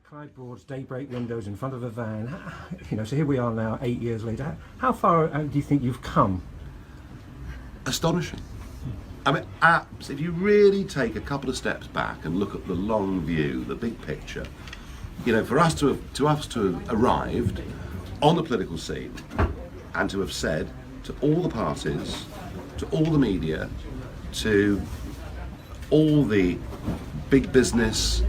Clyde Broad's daybreak windows in front of a van. So here we are now, 8 years later. How far do you think you've come? Astonishing. I mean, if you really take a couple of steps back and look at the long view, the big picture, for us to have arrived on the political scene and to have said to all the parties, to all the media, to all the big business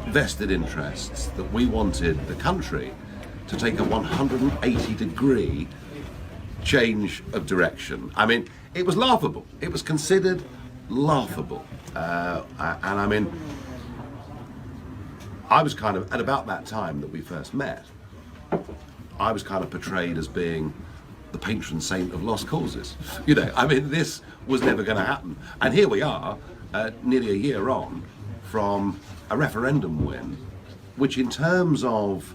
vested interests that we wanted the country to take a 180-degree change of direction. I mean, it was laughable. It was considered laughable. And I mean, I was kind of, at about that time that we first met, I was kind of portrayed as being the patron saint of lost causes. I mean, this was never going to happen. And here we are, nearly a year on, from a referendum win, which in terms of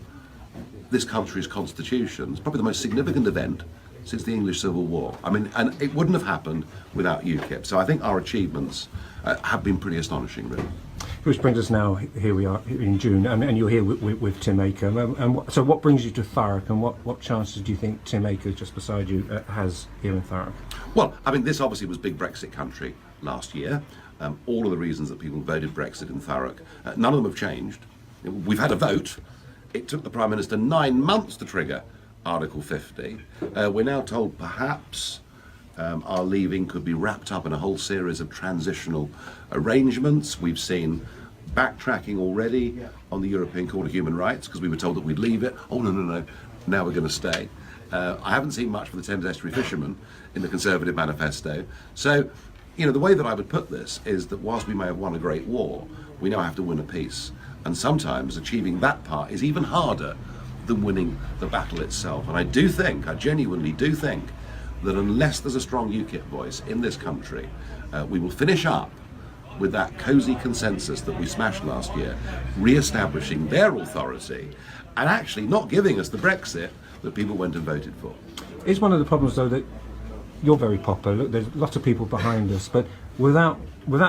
this country's constitution is probably the most significant event since the English Civil War. I mean, and it wouldn't have happened without UKIP. So I think our achievements have been pretty astonishing, really. Which brings us now, here we are in June, and you're here with Tim Aker. So what brings you to Thurrock, and what chances do you think Tim Aker, just beside you, has here in Thurrock? Well, I mean, this obviously was big Brexit country last year. All of the reasons that people voted Brexit in Thurrock, none of them have changed. We've had a vote. It took the Prime Minister 9 months to trigger Article 50. We're now told perhaps our leaving could be wrapped up in a whole series of transitional arrangements. We've seen backtracking already on the European Court of Human Rights because we were told that we'd leave it. Oh, no, now we're going to stay. I haven't seen much for the Thames Estuary fishermen in the Conservative manifesto. So, the way that I would put this is that whilst we may have won a great war, we now have to win a peace. And sometimes achieving that part is even harder than winning the battle itself. And I genuinely do think, that unless there's a strong UKIP voice in this country, we will finish up with that cosy consensus that we smashed last year, re-establishing their authority and actually not giving us the Brexit that people went and voted for. Is one of the problems, though, that you're very popular, look, there's lots of people behind us, but without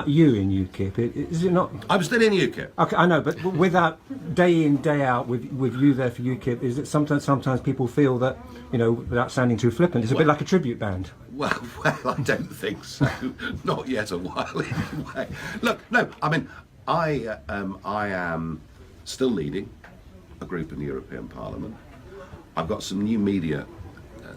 you in UKIP, is it not? I'm still in UKIP. Okay, I know, but without day in, day out, with you there for UKIP, is it sometimes people feel that, without sounding too flippant, it's a bit like a tribute band? Well, I don't think so. Not yet a while, anyway. Look, no, I mean, I am still leading a group in the European Parliament. I've got some new media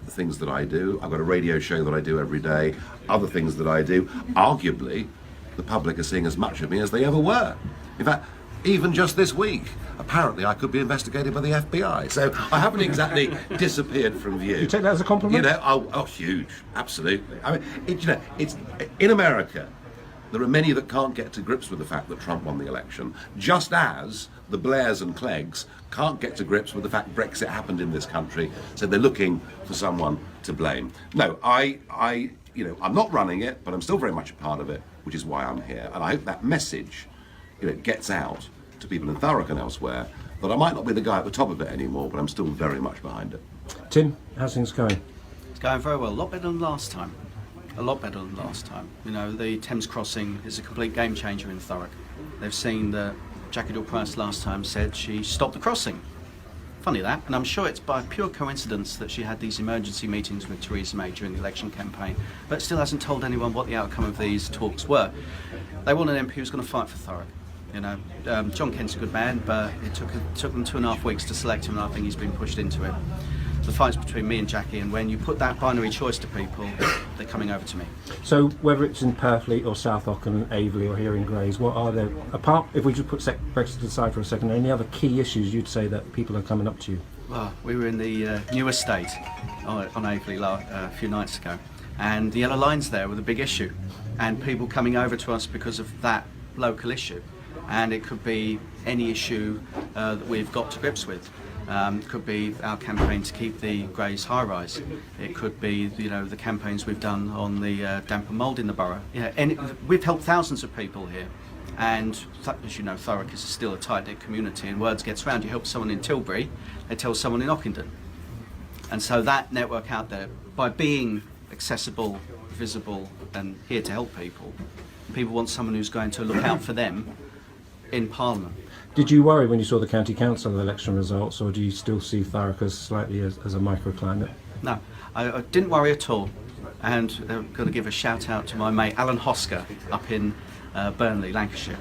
things that I do. I've got a radio show that I do every day, other things that I do. Arguably, the public are seeing as much of me as they ever were. In fact, even just this week, apparently I could be investigated by the FBI. So I haven't exactly disappeared from view. You take that as a compliment? Huge, absolutely. I mean, it's in America, there are many that can't get to grips with the fact that Trump won the election, just as the Blairs and Cleggs can't get to grips with the fact Brexit happened in this country, so they're looking for someone to blame. No, I'm not running it, but I'm still very much a part of it, which is why I'm here. And I hope that message, gets out to people in Thurrock and elsewhere, that I might not be the guy at the top of it anymore, but I'm still very much behind it. Tim, how's things going? It's going very well, a lot better than last time. A lot better than last time. The Thames crossing is a complete game changer in Thurrock. They've seen that Jackie Price last time said she stopped the crossing. Funny that, and I'm sure it's by pure coincidence that she had these emergency meetings with Theresa May during the election campaign, but still hasn't told anyone what the outcome of these talks were. They want an MP who's going to fight for Thurrock. John Kent's a good man, but it took them 2.5 weeks to select him, and I think he's been pushed into it. The fight's between me and Jackie, and when you put that binary choice to people, they're coming over to me. So whether it's in Purfleet or Southwark and Aveley or here in Grays, what are there, apart, if we just put Brexit aside for a second, any other key issues you'd say that people are coming up to you? Well, we were in the new estate on Aveley a few nights ago, and the yellow lines there were the big issue, and people coming over to us because of that local issue. And it could be any issue that we've got to grips with. It could be our campaign to keep the Grays high-rise. It could be, the campaigns we've done on the damp and mould in the borough. We've helped thousands of people here. And as you know, Thurrock is still a tight-knit community, and words gets round. You help someone in Tilbury, they tell someone in Ockenden. And so that network out there, by being accessible, visible, and here to help people, people want someone who's going to look out for them, in Parliament. Did you worry when you saw the county council election results, or do you still see Thurrock as slightly as a microclimate? No, I didn't worry at all. And I've got to give a shout out to my mate Alan Hosker up in Burnley, Lancashire.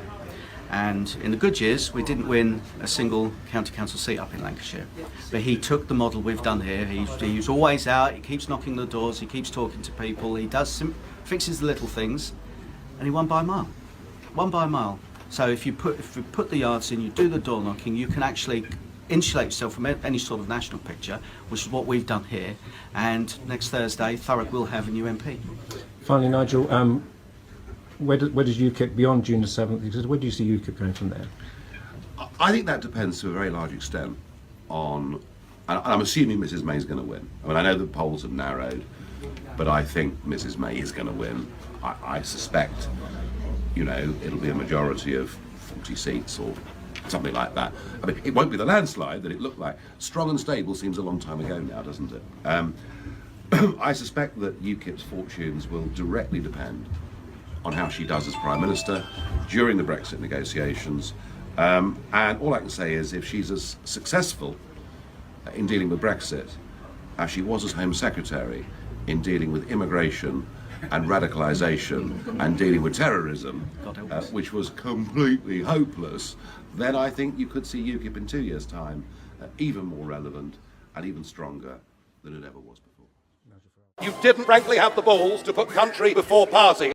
And in the good years, we didn't win a single county council seat up in Lancashire. But he took the model we've done here. He's always out, he keeps knocking the doors, he keeps talking to people, he fixes the little things, and he won by a mile. Won by a mile. So if you put the yards in, you do the door knocking, you can actually insulate yourself from any sort of national picture, which is what we've done here. And next Thursday, Thurrock will have a new MP. Finally, Nigel, where does UKIP, beyond June the 7th, where do you see UKIP going from there? I think that depends to a very large extent on, and I'm assuming Mrs May's going to win. I mean, I know the polls have narrowed, but I think Mrs May is going to win. I suspect, it'll be a majority of 40 seats or something like that. I mean, it won't be the landslide that it looked like. Strong and stable seems a long time ago now, doesn't it? I suspect that UKIP's fortunes will directly depend on how she does as Prime Minister during the Brexit negotiations. And all I can say is if she's as successful in dealing with Brexit as she was as Home Secretary in dealing with immigration and radicalisation and dealing with terrorism, which was completely hopeless, then I think you could see UKIP in 2 years' time even more relevant and even stronger than it ever was before. You didn't frankly have the balls to put country before party.